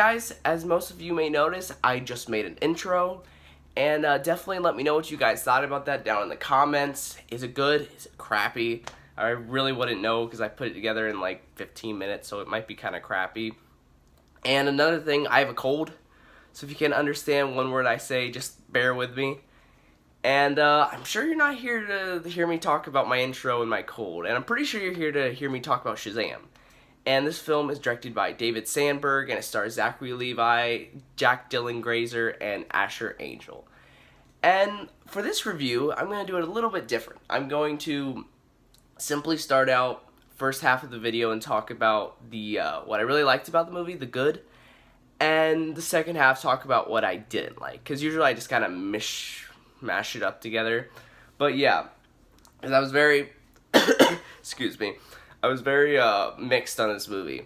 guys, as most of you may notice, I just made an intro, and definitely let me know what you guys thought about that down in the comments. Is it good? Is it crappy? I really wouldn't know because I put it together in like 15 minutes, so it might be kind of crappy. And another thing, I have a cold, so if you can't understand one word I say, just bear with me. And I'm sure you're not here to hear me talk about my intro and my cold, and I'm pretty sure you're here to hear me talk about Shazam. And this film is directed by David Sandberg, and it stars Zachary Levi, Jack Dylan Grazer, and Asher Angel. And for this review, I'm going to do it a little bit different. I'm going to simply start out first half of the video and talk about the what I really liked about the movie, the good, and the second half talk about what I didn't like, because usually I just kind of mash it up together. But yeah, because I was very excuse me, I was very mixed on this movie.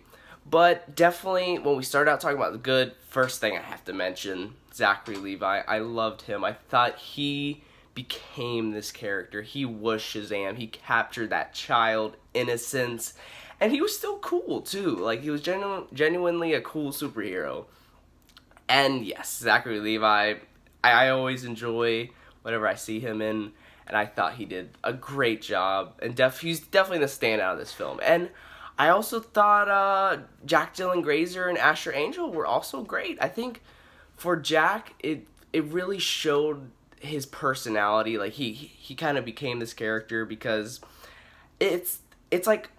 But definitely, when we start out talking about the good, first thing I have to mention, Zachary Levi. I loved him. I thought he became this character. He was Shazam. He captured that child innocence. And he was still cool, too. Like, he was genuinely a cool superhero. And yes, Zachary Levi, I always enjoy whatever I see him in. And I thought he did a great job. And he's definitely the standout of this film. And I also thought Jack Dylan Grazer and Asher Angel were also great. I think for Jack, it really showed his personality. Like he kind of became this character because it's like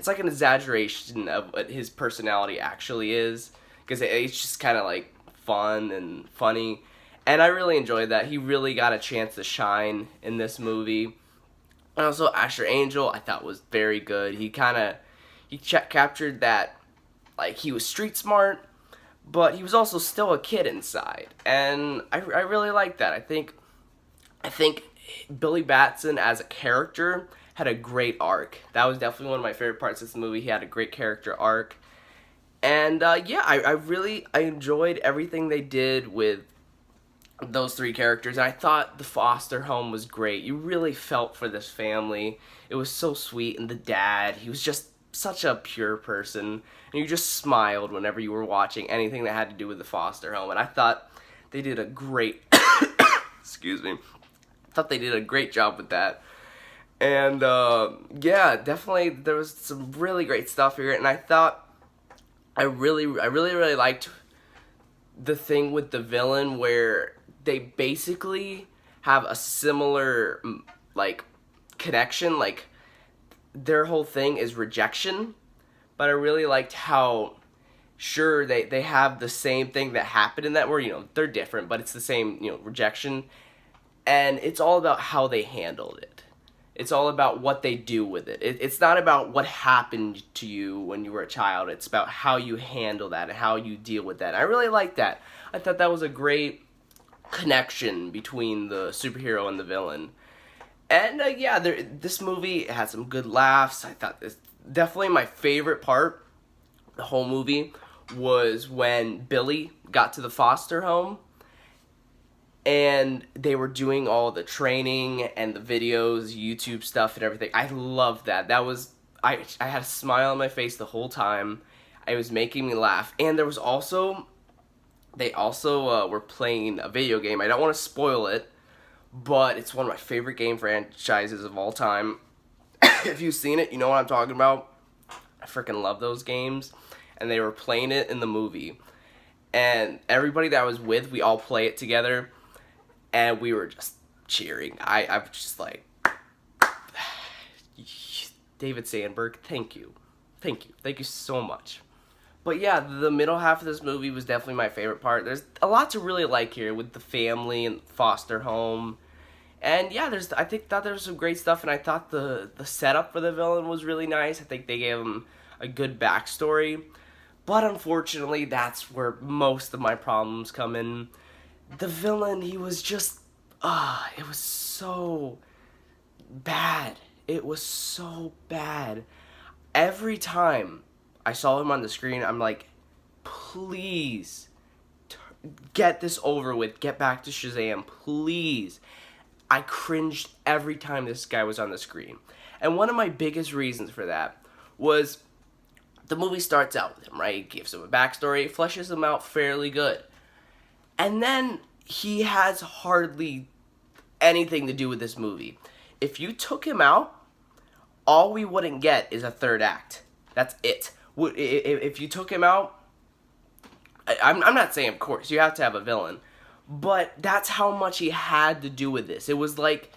an exaggeration of what his personality actually is, because it's just kind of like fun and funny. And I really enjoyed that. He really got a chance to shine in this movie. And also Asher Angel, I thought was very good. He captured that, like, he was street smart, but he was also still a kid inside. And I really like that. I think Billy Batson as a character had a great arc. That was definitely one of my favorite parts of this movie. He had a great character arc. And yeah, I enjoyed everything they did with those three characters. And I thought the foster home was great. You really felt for this family. It was so sweet. And the dad, he was just such a pure person. And you just smiled whenever you were watching anything that had to do with the foster home. And I thought they did a great excuse me. I thought they did a great job with that. And yeah, definitely there was some really great stuff here. And I thought I really liked the thing with the villain where they basically have a similar, like, connection. Like, their whole thing is rejection. But I really liked how, sure, they have the same thing that happened in that, where, you know, they're different, but it's the same, you know, rejection. And it's all about how they handled it. It's all about what they do with it. It's not about what happened to you when you were a child. It's about how you handle that and how you deal with that. I really liked that. I thought that was a great connection between the superhero and the villain. And yeah, this movie had some good laughs. I thought this definitely my favorite part, the whole movie, was when Billy got to the foster home and they were doing all the training and the videos, YouTube stuff and everything. I loved that. That was, I had a smile on my face the whole time. It was making me laugh. And there was also, they also were playing a video game. I don't want to spoil it, but it's one of my favorite game franchises of all time. If you've seen it, you know what I'm talking about. I freaking love those games. And they were playing it in the movie. And everybody that I was with, we all play it together. And we were just cheering. I was just like, David Sandberg, thank you. Thank you. Thank you so much. But yeah, the middle half of this movie was definitely my favorite part. There's a lot to really like here with the family and foster home. And yeah, thought there was some great stuff, and I thought the setup for the villain was really nice. I think they gave him a good backstory. But unfortunately, that's where most of my problems come in. The villain, he was just, it was so bad. It was so bad. Every time I saw him on the screen, I'm like, please, get this over with. Get back to Shazam, please. I cringed every time this guy was on the screen. And one of my biggest reasons for that was the movie starts out with him, right? It gives him a backstory, fleshes him out fairly good. And then he has hardly anything to do with this movie. If you took him out, all we wouldn't get is a third act. That's it. If you took him out, I'm not saying, of course, you have to have a villain, but that's how much he had to do with this. It was like,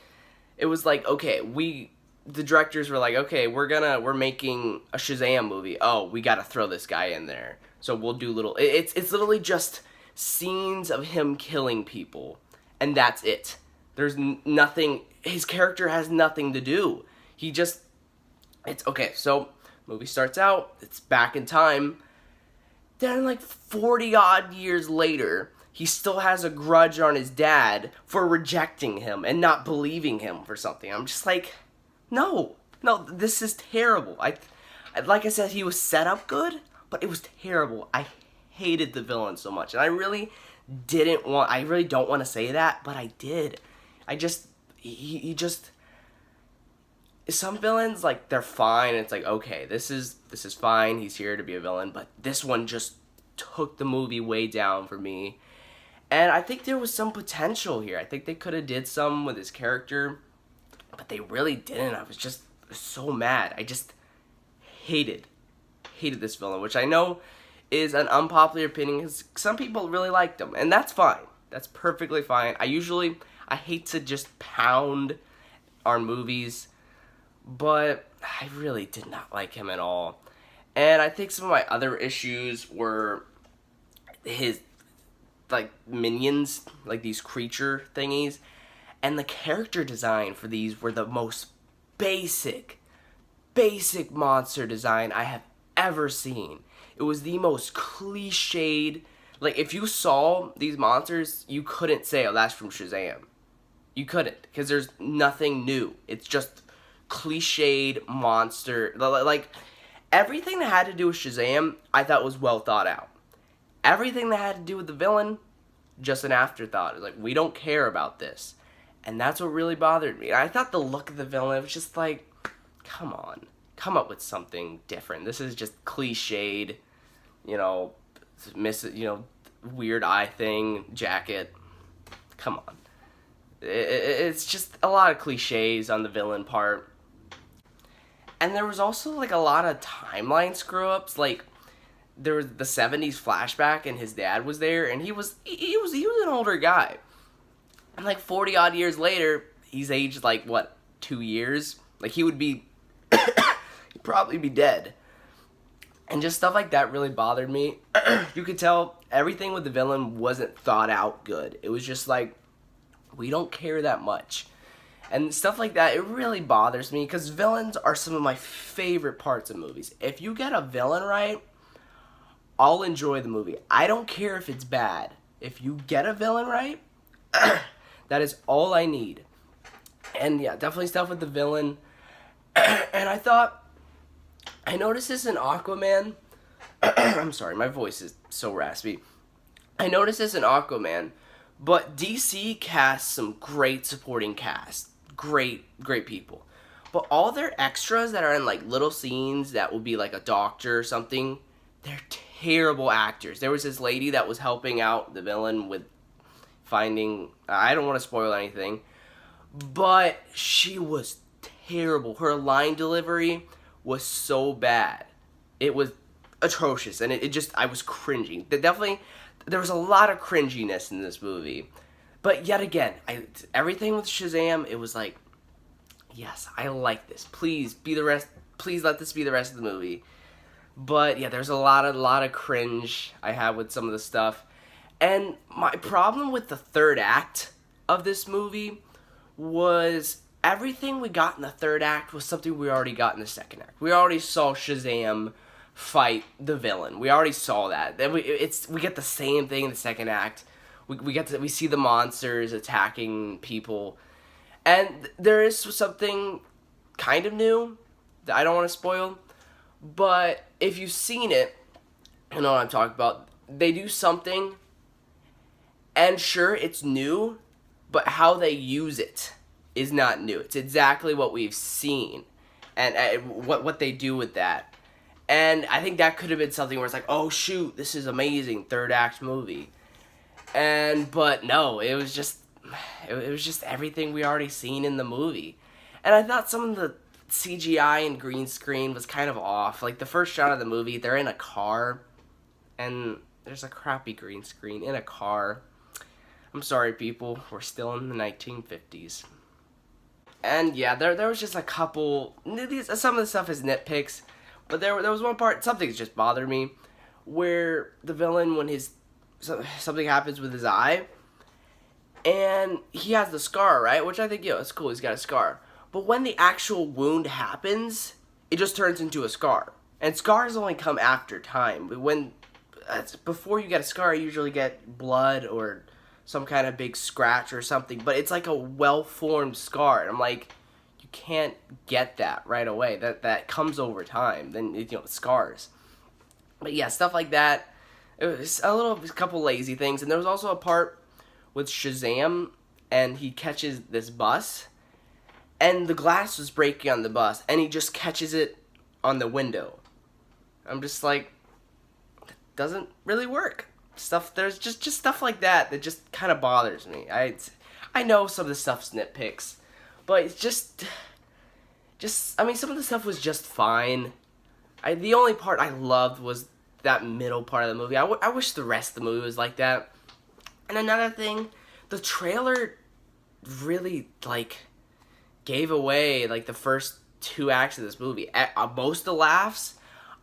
okay, the directors were like, okay, we're making a Shazam movie. Oh, we gotta throw this guy in there. So we'll do it's literally just scenes of him killing people, and that's it. There's nothing, his character has nothing to do. It's okay, so movie starts out, it's back in time. Then like 40 odd years later, he still has a grudge on his dad for rejecting him and not believing him for something. I'm just like, no, this is terrible. Like I said, he was set up good, but it was terrible. I hated the villain so much, and I really don't want to say that, but I did. He just, some villains, like, they're fine. It's like, okay, this is fine. He's here to be a villain, but this one just took the movie way down for me. And I think there was some potential here. I think they could have did some with his character, but they really didn't. I was just so mad. I just hated this villain, which I know is an unpopular opinion because some people really liked him, and that's fine. That's perfectly fine. I hate to just pound our movies, but I really did not like him at all. And I think some of my other issues were his, like, minions, like these creature thingies, and the character design for these were the most basic monster design I have ever seen. It was the most cliched. Like, if you saw these monsters, you couldn't say, oh, that's from Shazam. You couldn't, because there's nothing new. It's just cliched monster. Like, everything that had to do with Shazam, I thought was well thought out. Everything that had to do with the villain, just an afterthought. It's like, we don't care about this. And that's what really bothered me. I thought the look of the villain was just like, come on. Come up with something different. This is just cliched, weird eye thing, jacket. Come on. It's just a lot of cliches on the villain part. And there was also, like, a lot of timeline screw-ups. Like, there was the 70s flashback, and his dad was there, and he was an older guy. And, like, 40 odd years later, he's aged, like, 2 years? Like, he would be, he'd probably be dead. And just stuff like that really bothered me. You could tell everything with the villain wasn't thought out good. It was just like, we don't care that much. And stuff like that, it really bothers me, because villains are some of my favorite parts of movies. If you get a villain right, I'll enjoy the movie. I don't care if it's bad. If you get a villain right, that is all I need. And yeah, definitely stuff with the villain. And I noticed this in Aquaman. I'm sorry, my voice is so raspy. I noticed this in Aquaman, but DC cast some great supporting cast. Great people. But all their extras that are in, like, little scenes that will be like a doctor or something, they're terrible actors. There was this lady that was helping out the villain with finding, I don't want to spoil anything, but she was terrible. Her line delivery was so bad. It was atrocious, and I was cringing. There was a lot of cringiness in this movie. But yet again, everything with Shazam, it was like, yes, I like this. Please let this be the rest of the movie. But yeah, there's a lot of cringe I have with some of the stuff. And my problem with the third act of this movie was everything we got in the third act was something we already got in the second act. We already saw Shazam fight the villain. We already saw that. Then we get the same thing in the second act. We see the monsters attacking people, and there is something kind of new that I don't want to spoil, but if you've seen it, you know what I'm talking about. They do something, and sure, it's new, but how they use it is not new. It's exactly what we've seen, and what they do with that. And I think that could have been something where it's like, oh shoot, this is amazing, third act movie. But no, it was just everything we already seen in the movie. And I thought some of the CGI and green screen was kind of off. Like the first shot of the movie, they're in a car, and there's a crappy green screen in a car. I'm sorry, people, we're still in the 1950s. And yeah, there was just a couple. Some of the stuff is nitpicks, but there was one part, something just bothered me, where the villain, when something happens with his eye, and he has the scar, right? Which I think, it's cool. He's got a scar. But when the actual wound happens, it just turns into a scar. And scars only come after time. But before you get a scar, you usually get blood or some kind of big scratch or something. But it's like a well-formed scar. And I'm like, you can't get that right away. That comes over time. Then, scars. But yeah, stuff like that. It was a couple lazy things. And there was also a part with Shazam, and he catches this bus, and the glass was breaking on the bus, and he just catches it on the window. I'm just like, that doesn't really work. There's just stuff like that just kind of bothers me. I know some of the stuff's nitpicks, but it's just I mean, some of the stuff was just fine. The only part I loved was that middle part of the movie. I wish the rest of the movie was like that. And another thing, the trailer really, gave away, the first 2 acts of this movie. Most of the laughs,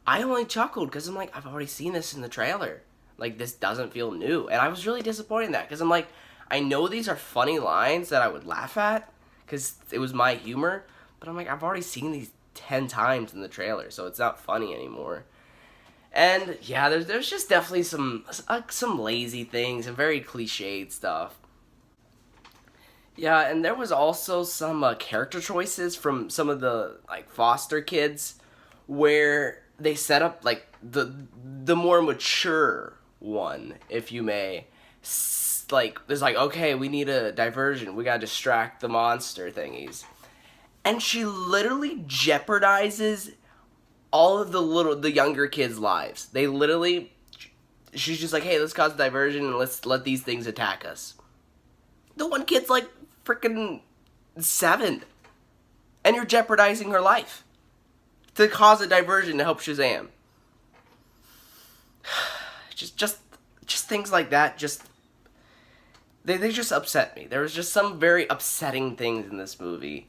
I only chuckled because I'm like, I've already seen this in the trailer. This doesn't feel new. And I was really disappointed in that because I'm like, I know these are funny lines that I would laugh at because it was my humor. But I'm like, I've already seen these 10 times in the trailer, so it's not funny anymore. And yeah, there's just definitely some lazy things and very cliched stuff. Yeah, and there was also some character choices from some of the foster kids where they set up the more mature one, if you may. There's okay, we need a diversion. We gotta distract the monster thingies. And she literally jeopardizes all of the younger kids' lives. She's just like, hey, let's cause a diversion and let's let these things attack us. The one kid's freaking 7, and you're jeopardizing her life to cause a diversion to help Shazam. Just things like that. They just upset me. There was just some very upsetting things in this movie.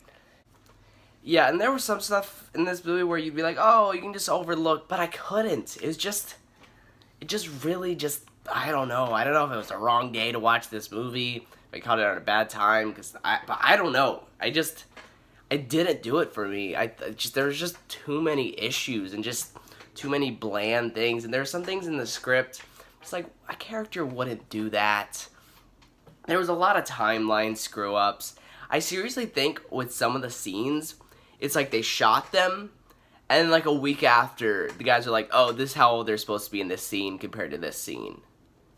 Yeah, and there was some stuff in this movie where you'd be like, oh, you can just overlook, but I couldn't. It just really I don't know. I don't know if it was the wrong day to watch this movie. If I caught it at a bad time, but I don't know. It didn't do it for me. There was just too many issues and just too many bland things. And there were some things in the script, it's like, a character wouldn't do that. There was a lot of timeline screw-ups. I seriously think with some of the scenes, it's like they shot them, and a week after, the guys are like, oh, this is how old they're supposed to be in this scene compared to this scene.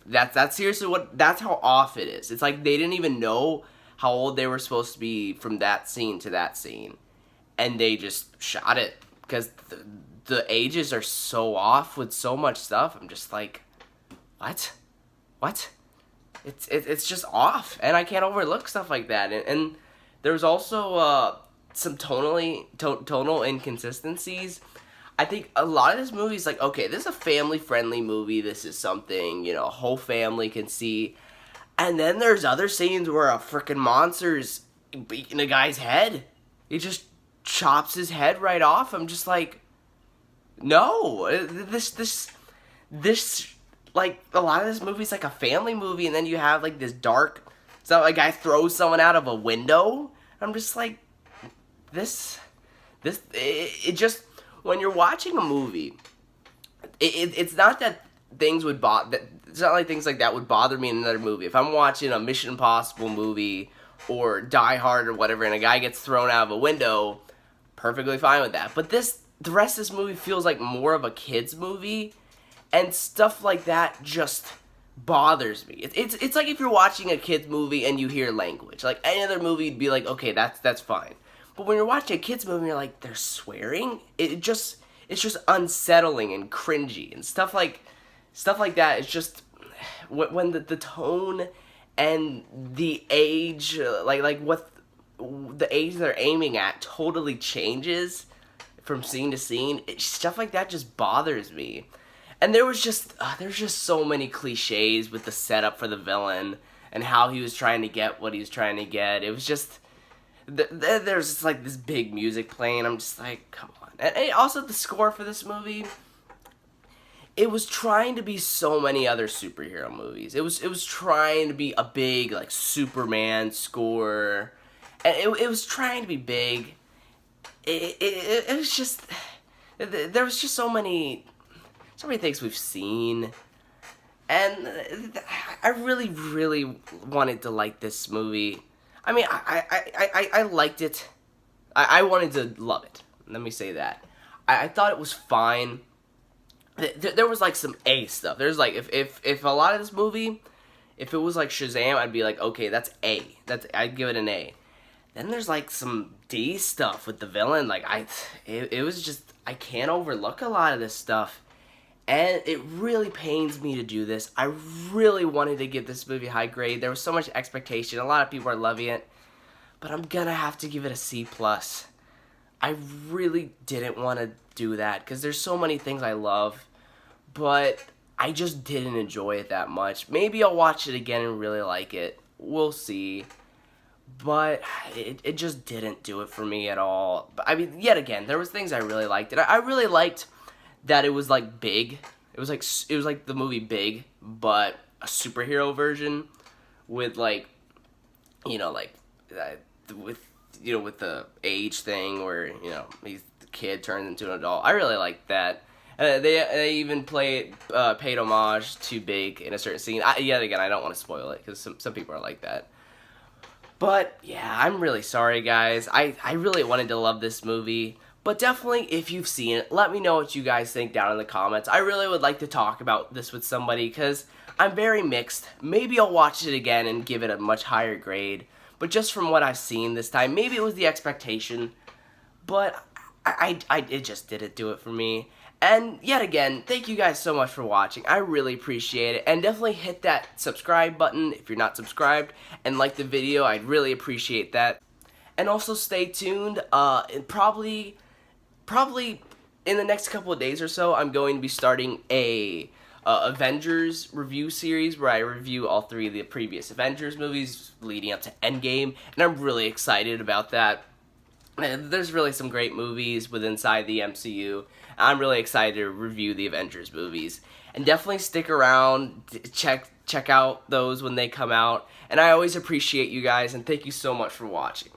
That's seriously that's how off it is. It's like they didn't even know how old they were supposed to be from that scene to that scene, and they just shot it, because the ages are so off with so much stuff. I'm just like, what? It's just off, and I can't overlook stuff like that. And there's also some tonal inconsistencies. I think a lot of this movie is okay, this is a family-friendly movie. This is something, a whole family can see. And then there's other scenes where a freaking monster's beating a guy's head. He just chops his head right off. I'm just like, no, this a lot of this movie's a family movie, and then you have this dark, so a guy throws someone out of a window. I'm just like, it just, when you're watching a movie, it's not that things would it's not like things like that would bother me in another movie. If I'm watching a Mission Impossible movie or Die Hard or whatever, and a guy gets thrown out of a window, perfectly fine with that. But the rest of this movie feels like more of a kid's movie, and stuff like that just bothers me. It's like if you're watching a kid's movie and you hear language. Any other movie, you'd be like, okay, that's fine. But when you're watching a kid's movie, you're like, they're swearing? It it's just unsettling and cringy and stuff like that. It's just when the tone and the age, like what the age they're aiming at totally changes from scene to scene. Stuff like that just bothers me. And there's just so many cliches with the setup for the villain and how he was trying to get what he was trying to get. It was just there's just like this big music playing. I'm just like, come on. And also the score for this movie, it was trying to be so many other superhero movies. It was trying to be a big like Superman score, and it was trying to be big. It was just there was just so many things we've seen, and I really wanted to like this movie. I mean, I liked it. I wanted to love it. Let me say that. I thought it was fine. There was like some A stuff. There's like if a lot of this movie, if it was like Shazam, I'd be like, okay, that's A. I'd give it an A. Then there's like some D stuff with the villain. Like it was just, I can't overlook a lot of this stuff. And it really pains me to do this. I really wanted to give this movie a high grade. There was so much expectation. A lot of people are loving it. But I'm gonna have to give it a C+. I really didn't want to do that because there's so many things I love. But I just didn't enjoy it that much. Maybe I'll watch it again and really like it. We'll see. But it just didn't do it for me at all. But, I mean, yet again, there was things I really liked. And I really liked that it was like Big. It was like the movie Big, but a superhero version with like, you know, like with the age thing where, you know, the kid turns into an adult. I really liked that. They even paid homage to Big in a certain scene. Yet again, I don't want to spoil it because some people are like that. But yeah, I'm really sorry, guys. I really wanted to love this movie. But definitely, if you've seen it, let me know what you guys think down in the comments. I really would like to talk about this with somebody because I'm very mixed. Maybe I'll watch it again and give it a much higher grade. But just from what I've seen this time, maybe it was the expectation. But it just didn't do it for me. And yet again, thank you guys so much for watching. I really appreciate it. And definitely hit that subscribe button if you're not subscribed. And like the video, I'd really appreciate that. And also stay tuned. Probably in the next couple of days or so, I'm going to be starting a Avengers review series where I review all 3 of the previous Avengers movies leading up to Endgame. And I'm really excited about that. There's really some great movies inside the MCU. I'm really excited to review the Avengers movies. And definitely stick around, check out those when they come out. And I always appreciate you guys, and thank you so much for watching.